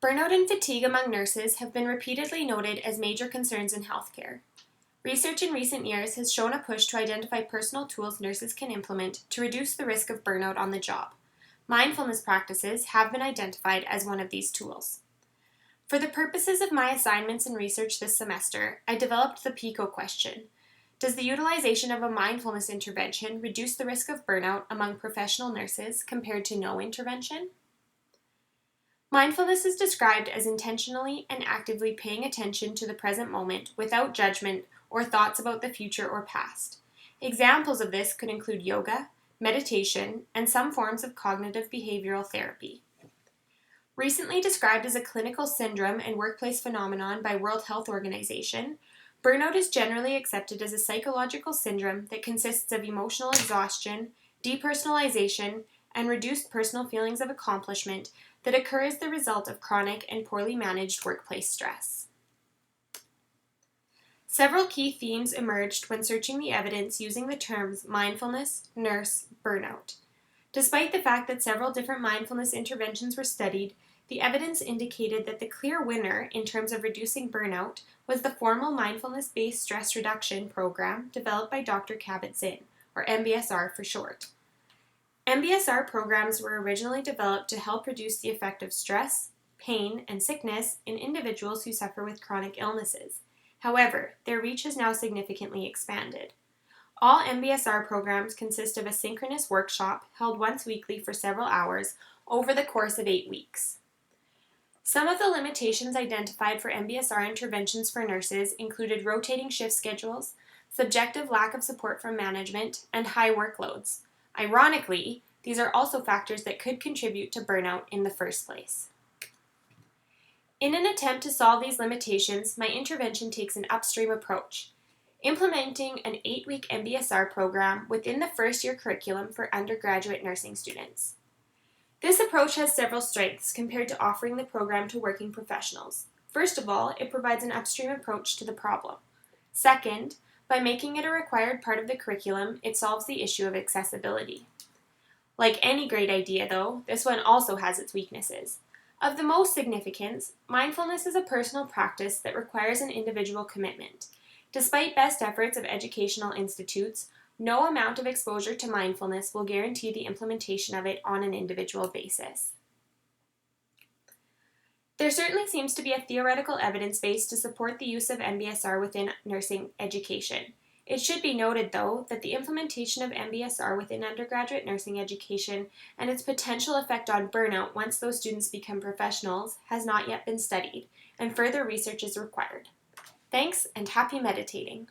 Burnout and fatigue among nurses have been repeatedly noted as major concerns in healthcare. Research in recent years has shown a push to identify personal tools nurses can implement to reduce the risk of burnout on the job. Mindfulness practices have been identified as one of these tools. For the purposes of my assignments and research this semester, I developed the PICO question. Does the utilization of a mindfulness intervention reduce the risk of burnout among professional nurses compared to no intervention? Mindfulness is described as intentionally and actively paying attention to the present moment without judgment or thoughts about the future or past. Examples of this could include yoga, meditation, and some forms of cognitive behavioral therapy. Recently described as a clinical syndrome and workplace phenomenon by World Health Organization, burnout is generally accepted as a psychological syndrome that consists of emotional exhaustion, depersonalization, and reduced personal feelings of accomplishment that occur as the result of chronic and poorly managed workplace stress. Several key themes emerged when searching the evidence using the terms mindfulness, NURS, burnout. Despite the fact that several different mindfulness interventions were studied, the evidence indicated that the clear winner in terms of reducing burnout was the formal mindfulness-based stress reduction program developed by Dr. Kabat-Zinn, or MBSR for short. MBSR programs were originally developed to help reduce the effect of stress, pain, and sickness in individuals who suffer with chronic illnesses. However, their reach has now significantly expanded. All MBSR programs consist of a synchronous workshop held once weekly for several hours over the course of 8 weeks. Some of the limitations identified for MBSR interventions for nurses included rotating shift schedules, subjective lack of support from management, and high workloads. Ironically, these are also factors that could contribute to burnout in the first place. In an attempt to solve these limitations, my intervention takes an upstream approach, implementing an 8-week MBSR program within the first-year curriculum for undergraduate nursing students. This approach has several strengths compared to offering the program to working professionals. First of all, it provides an upstream approach to the problem. Second, by making it a required part of the curriculum, it solves the issue of accessibility. Like any great idea, though, this one also has its weaknesses. Of the most significance, mindfulness is a personal practice that requires an individual commitment. Despite best efforts of educational institutes, no amount of exposure to mindfulness will guarantee the implementation of it on an individual basis. There certainly seems to be a theoretical evidence base to support the use of MBSR within nursing education. It should be noted, though, that the implementation of MBSR within undergraduate nursing education and its potential effect on burnout once those students become professionals has not yet been studied, and further research is required. Thanks, and happy meditating!